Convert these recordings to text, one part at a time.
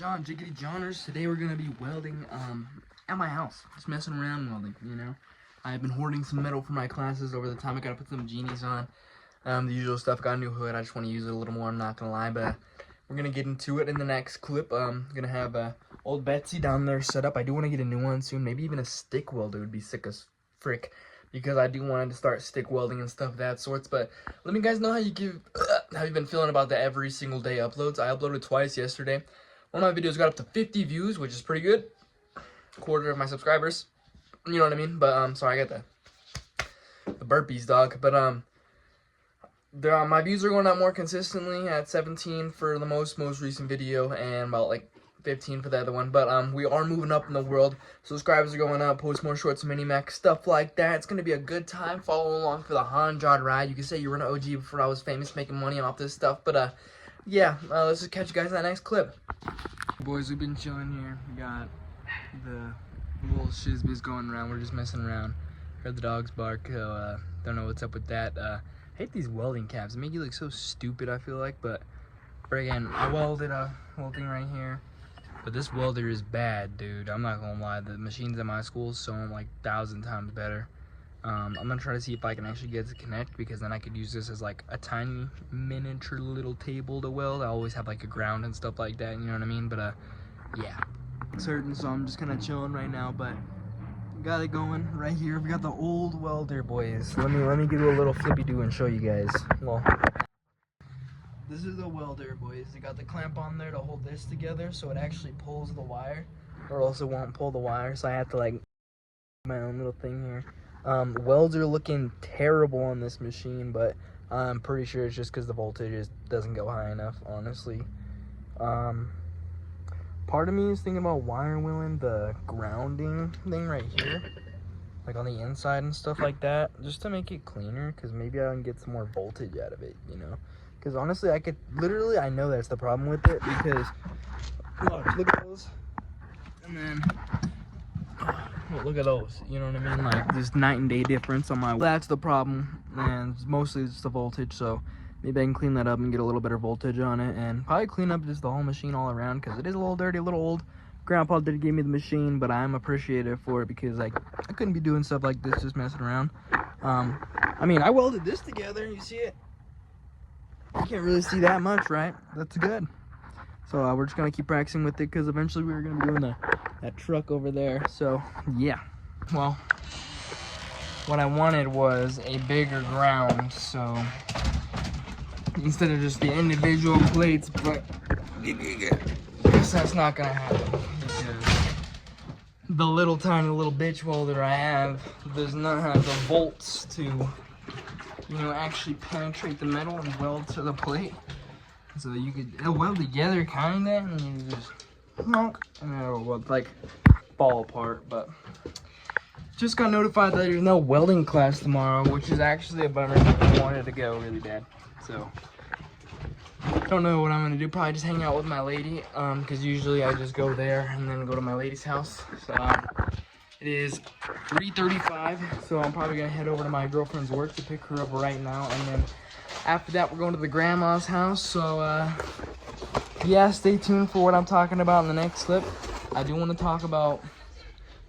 John, Jiggity Johners. Today we're gonna be welding at my house. Just messing around welding, you know. I've been hoarding some metal for my classes over the time. I gotta put some genies on. The usual stuff. Got a new hood. I just want to use it a little more, I'm not gonna lie, but we're gonna get into it in the next clip. Gonna have old Betsy down there set up. I do want to get a new one soon. Maybe even a stick welder would be sick as frick, because I do want to start stick welding and stuff of that sorts. But let me guys know how you've been feeling about the every single day uploads. I uploaded twice yesterday. One of my videos got up to 50 views, which is pretty good. Quarter of my subscribers, you know what I mean? But sorry, I got the burpees, dog. But my views are going up more consistently at 17 for the most recent video, and about like 15 for the other one. But we are moving up in the world. Subscribers are going up. Post more shorts, mini max, stuff like that. It's gonna be a good time. Follow along for the Hanjad ride. You can say you were an OG before I was famous, making money off this stuff. But yeah, let's just catch you guys in that next clip. Boys, we've been chilling here. We got the little shizbiz going around. We're just messing around. Heard the dogs bark. So don't know what's up with that. I hate these welding caps. They make you look so stupid, I feel like. But again, I welded a whole thing right here. But this welder is bad, dude. I'm not gonna lie. The machines at my school sew them like 1,000 times better. I'm gonna try to see if I can actually get it to connect, because then I could use this as like a tiny miniature little table to weld. I always have like a ground and stuff like that, you know what I mean? But yeah, it's hurting, so I'm just kind of chilling right now. But got it going right here. We got the old welder, boys. Let me give you a little flippy do and show you guys. Well, this is the welder, boys. They got the clamp on there to hold this together, so it actually pulls the wire, or else it won't pull the wire. So I have to like my own little thing here. Welds are looking terrible on this machine, but I'm pretty sure it's just because the voltage doesn't go high enough, honestly. Part of me is thinking about wire wheeling the grounding thing right here, like on the inside and stuff like that, just to make it cleaner, because maybe I can get some more voltage out of it, you know? Because honestly, I know that's the problem with it, because look at those, and then look at those, you know what I mean? Like, there's night and day difference on my. That's the problem, and mostly it's the voltage. So maybe I can clean that up and get a little better voltage on it, and probably clean up just the whole machine all around, because it is a little dirty, a little old. Grandpa did give me the machine, but I'm appreciative for it, because like I couldn't be doing stuff like this just messing around. I mean, I welded this together. You see it? You can't really see that much, right? That's good. So we're just gonna keep practicing with it, because eventually we were gonna be doing that truck over there. So yeah, well, what I wanted was a bigger ground, so instead of just the individual plates, but I guess that's not gonna happen, because the little tiny little bitch welder I have does not have the bolts to, you know, actually penetrate the metal and weld to the plate. So you could weld together kinda, and you just honk, and then it'll weld, like fall apart. But just got notified that there's no welding class tomorrow, which is actually a bummer. I wanted to go really bad. So don't know what I'm gonna do. Probably just hang out with my lady, because usually I just go there and then go to my lady's house. So it is 3:35, so I'm probably gonna head over to my girlfriend's work to pick her up right now, and then after that we're going to the grandma's house. So yeah, stay tuned for what I'm talking about in the next clip. I do want to talk about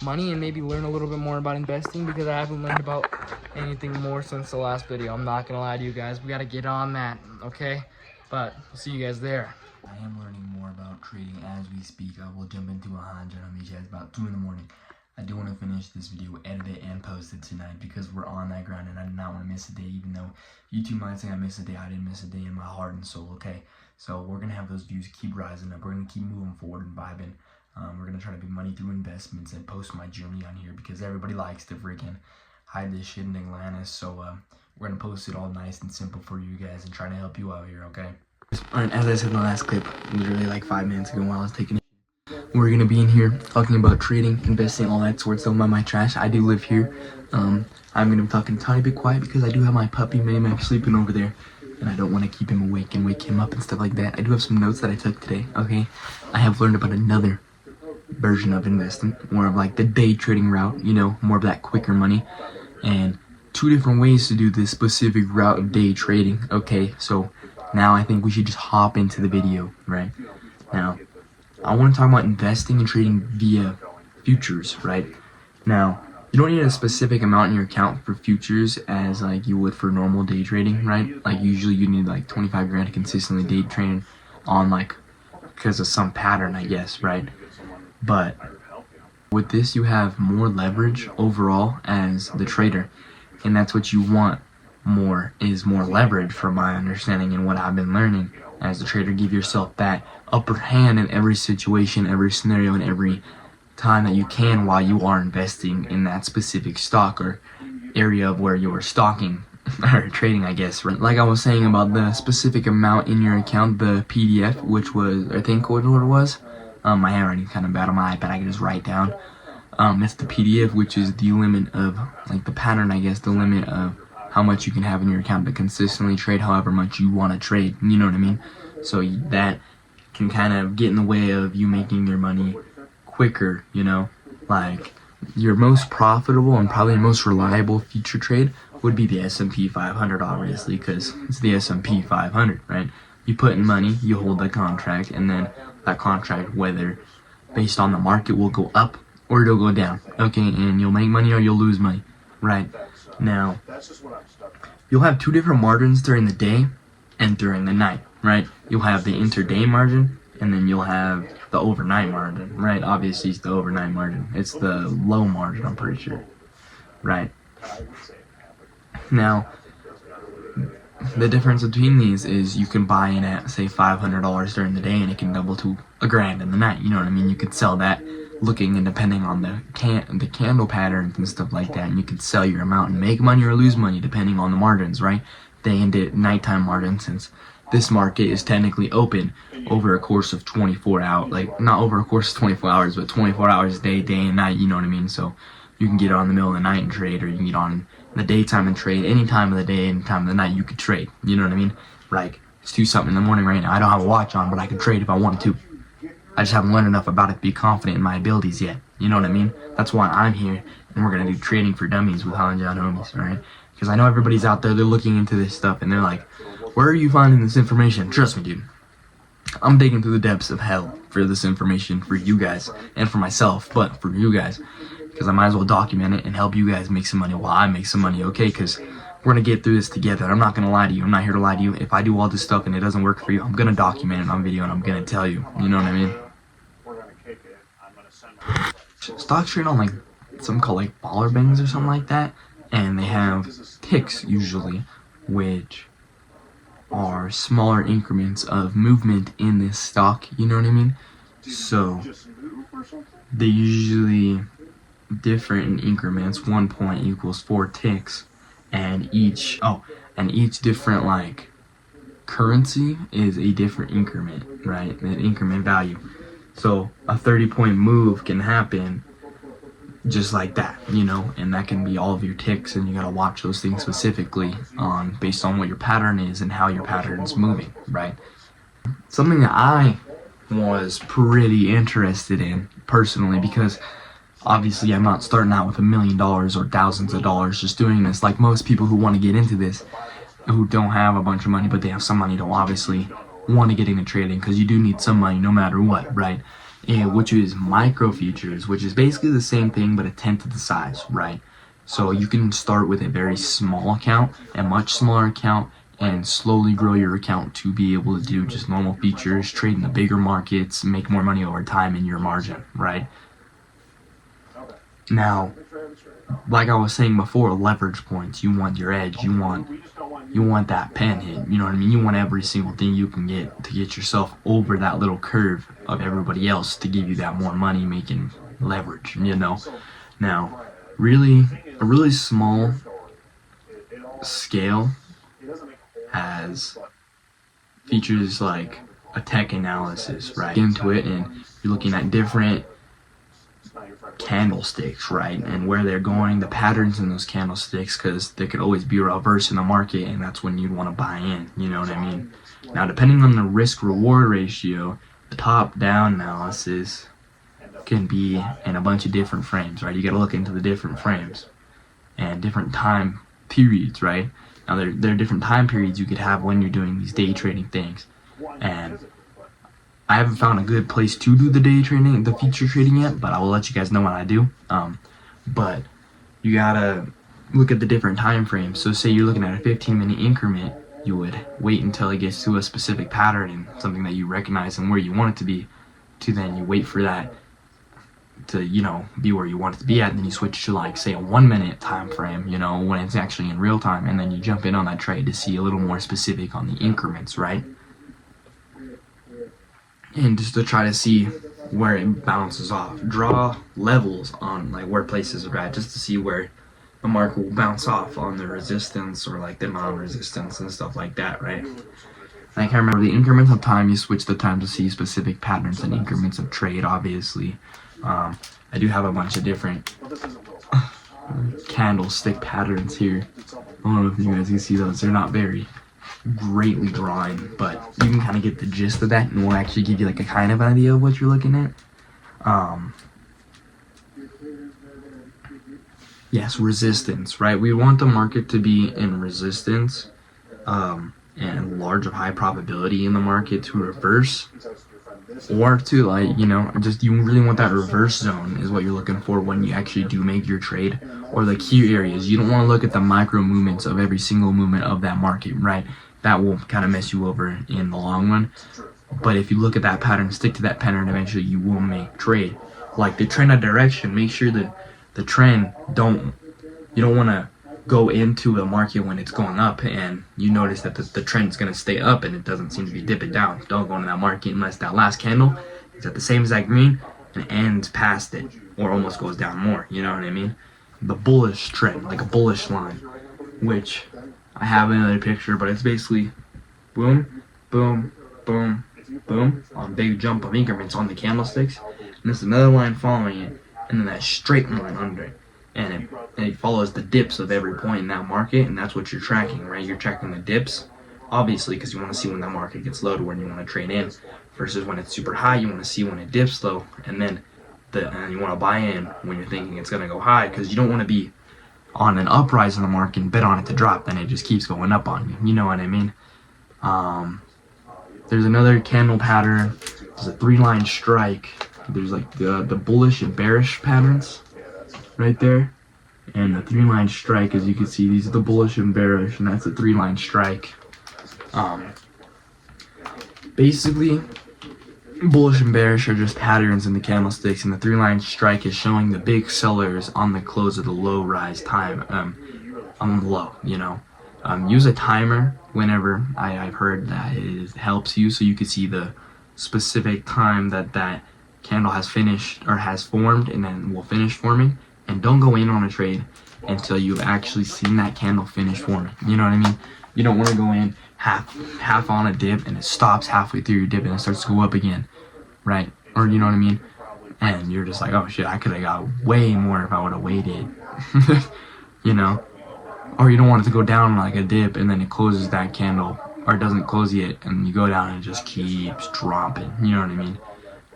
money and maybe learn a little bit more about investing, because I haven't learned about anything more since the last video. I'm not gonna lie to you guys. We gotta get on that, okay? But we'll see you guys there. I am learning more about trading as we speak. I will jump into a Hanjad on these guys about 2 in the morning. I do want to finish this video, edit it, and post it tonight, because we're on that grind, and I do not want to miss a day. Even though YouTube might say I missed a day, I didn't miss a day in my heart and soul, okay? So we're going to have those views keep rising up. We're going to keep moving forward and vibing. We're going to try to make money through investments and post my journey on here, because everybody likes to freaking hide this shit in Atlantis. So we're going to post it all nice and simple for you guys and try to help you out here, okay? Alright, as I said in the last clip, literally like 5 minutes ago while I was taking it, we're gonna be in here talking about trading, investing, all that sort. So about my trash, I do live here. I'm gonna be talking a tiny bit quiet, because I do have my puppy Maymax sleeping over there, and I don't want to keep him awake and wake him up and stuff like that. I do have some notes that I took today. Okay, I have learned about another version of investing, more of like the day trading route, you know, more of that quicker money, and 2 different ways to do this specific route of day trading. Okay, so now I think we should just hop into the video right now. I want to talk about investing and trading via futures, right? Now, you don't need a specific amount in your account for futures as like you would for normal day trading, right? Like usually you need like 25 grand to consistently day trade on like because of some pattern, I guess, right? But with this, you have more leverage overall as the trader, and that's what you want more, is more leverage from my understanding and what I've been learning as a trader. Give yourself that upper hand in every situation, every scenario, and every time that you can while you are investing in that specific stock or area of where you are stocking or trading, I guess. Like I was saying about the specific amount in your account, the PDF, which was, I think what it was, my handwriting kind of bad on my iPad, I can just write down. It's the PDF, which is the limit of, like the pattern, I guess, the limit of how much you can have in your account to consistently trade however much you want to trade, you know what I mean? So that can kind of get in the way of you making your money quicker, you know? Like, your most profitable and probably most reliable future trade would be the S&P 500, obviously, because it's the S&P 500, right? You put in money, you hold the contract, and then that contract, whether based on the market, will go up or it'll go down, okay? And you'll make money or you'll lose money, right? Now, you'll have two different margins during the day and during the night, right? You'll have the intraday margin, and then you'll have the overnight margin, right? Obviously, it's the overnight margin. It's the low margin, I'm pretty sure, right? Now, the difference between these is you can buy in at, say, $500 during the day, and it can double to $1,000 in the night. You know what I mean? You could sell that looking and depending on the candle patterns and stuff like that, and you could sell your amount and make money or lose money depending on the margins, right? Day and nighttime margin, since this market is technically open over a course of 24 hours, like not over a course of 24 hours, but 24 hours day and night, you know what I mean? So you can get on in the middle of the night and trade, or you can get on in the daytime and trade. Any time of the day, any time of the night, you could trade, you know what I mean? Like, it's 2-something in the morning right now. I don't have a watch on, but I could trade if I wanted to. I just haven't learned enough about it to be confident in my abilities yet, you know what I mean? That's why I'm here, and we're going to do trading for dummies with Holland John Homies, alright? Because I know everybody's out there, they're looking into this stuff, and they're like, where are you finding this information? Trust me, dude. I'm digging through the depths of hell for this information for you guys, and for myself, but for you guys. Because I might as well document it and help you guys make some money while I make some money, okay? Because we're going to get through this together. I'm not going to lie to you. I'm not here to lie to you. If I do all this stuff and it doesn't work for you, I'm going to document it on video, and I'm going to tell you. You know what I mean? Stocks trade on like something called like baller bangs or something like that, and they have ticks usually, which are smaller increments of movement in this stock, you know what I mean? So they usually different in increments. 1 point equals 4 ticks, and each different like currency is a different increment, right? An increment value. So a 30-point move can happen just like that, you know, and that can be all of your ticks, and you gotta watch those things specifically based on what your pattern is and how your pattern's moving, right? Something that I was pretty interested in personally, because obviously I'm not starting out with $1 million or thousands of dollars just doing this like most people who want to get into this, who don't have a bunch of money, but they have some money to obviously want to get into trading, because you do need some money no matter what, right? And which is micro futures, which is basically the same thing but a tenth of the size, right? So you can start with a very small account, a much smaller account, and slowly grow your account to be able to do just normal futures, trade in the bigger markets, make more money over time in your margin, right? Now, like I was saying before, leverage points. You want your edge. You want that pen hit. You know what I mean? You want every single thing you can get to get yourself over that little curve of everybody else to give you that more money making leverage, you know? Now, a really small scale has features like a tech analysis, right? Get into it, and you're looking at different candlesticks, right, and where they're going, the patterns in those candlesticks, because there could always be a reverse in the market, and that's when you'd want to buy in, you know what I mean? Now, depending on the risk-reward ratio, the top-down analysis can be in a bunch of different frames, right? You got to look into the different frames and different time periods, right? Now, there are different time periods you could have when you're doing these day trading things, and I haven't found a good place to do the day trading, the future trading yet, but I will let you guys know when I do. But you gotta look at the different time frames. So say you're looking at a 15-minute increment, you would wait until it gets to a specific pattern and something that you recognize and where you want it to be, to then you wait for that to, you know, be where you want it to be at, and then you switch to like say a 1-minute time frame, you know, when it's actually in real time, and then you jump in on that trade to see a little more specific on the increments, right? And just to try to see where it bounces off. Draw levels on like where places are at, just to see where the market will bounce off on the resistance or like the non-resistance and stuff like that, right? And I can't remember the increments of time. You switch the time to see specific patterns and increments of trade, obviously. I do have a bunch of different candlestick patterns here. I don't know if you guys can see those. They're not very greatly drawn, but you can kind of get the gist of that, and we'll actually give you like a kind of idea of what you're looking at. Yes, resistance, right? We want the market to be in resistance, and large of high probability in the market to reverse, or to like, you know, just you really want that reverse zone is what you're looking for when you actually do make your trade, or the key areas. You don't want to look at the micro movements of every single movement of that market, right? That will kind of mess you over in the long run. But if you look at that pattern, stick to that pattern, eventually you will make trade. Like the trend of direction, make sure that the trend you don't want to go into a market when it's going up and you notice that the trend's going to stay up and it doesn't seem to be dipping down. Don't go into that market unless that last candle is at the same exact green and ends past it or almost goes down more, you know what I mean? The bullish trend, like a bullish line, which I have another picture, but it's basically boom, boom, boom, boom on big jump of increments on the candlesticks, and there's another line following it, and then that straight line under it. And it follows the dips of every point in that market, and that's what you're tracking, right? You're tracking the dips, obviously, because you want to see when that market gets low to when you want to trade in, versus when it's super high, you want to see when it dips low, and then you want to buy in when you're thinking it's going to go high, because you don't want to be on an uprise in the market and bet on it to drop, then it just keeps going up on you. You know what I mean? There's another candle pattern. There's a 3-line strike. There's like the bullish and bearish patterns right there, and the 3-line strike, as you can see, these are the bullish and bearish, and that's a 3-line strike. Basically, bullish and bearish are just patterns in the candlesticks, and the 3-line strike is showing the big sellers on the close of the low rise time, on the low, you know. Use a timer whenever. I've heard that it helps you, so you can see the specific time that candle has finished or has formed and then will finish forming. And don't go in on a trade until you've actually seen that candle finish forming. You know what I mean? You don't want to go in half on a dip and it stops halfway through your dip and it starts to go up again, right? Or you know what I mean? And you're just like, oh shit, I could have got way more if I would have waited. You know? Or you don't want it to go down like a dip and then it closes that candle, or it doesn't close yet, and you go down and it just keeps dropping. You know what I mean?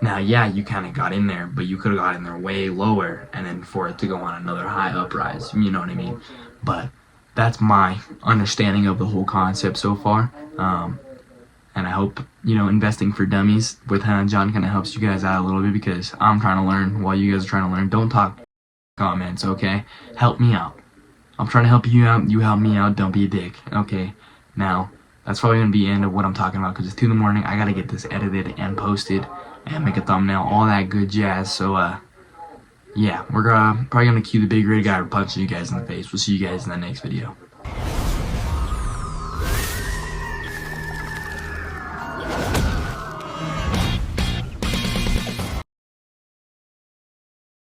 Now, yeah, you kind of got in there, but you could have got in there way lower and then for it to go on another high uprise. You know what I mean? But that's my understanding of the whole concept so far. And I hope, you know, investing for dummies with Hannah John kind of helps you guys out a little bit, because I'm trying to learn while you guys are trying to learn. Don't talk comments, okay? Help me out. I'm trying to help you out. You help me out. Don't be a dick, okay? Now, that's probably going to be the end of what I'm talking about, because it's 2 in the morning. I got to get this edited and posted and make a thumbnail, all that good jazz. So, yeah, we're probably going to cue the big red guy punching you guys in the face. We'll see you guys in the next video.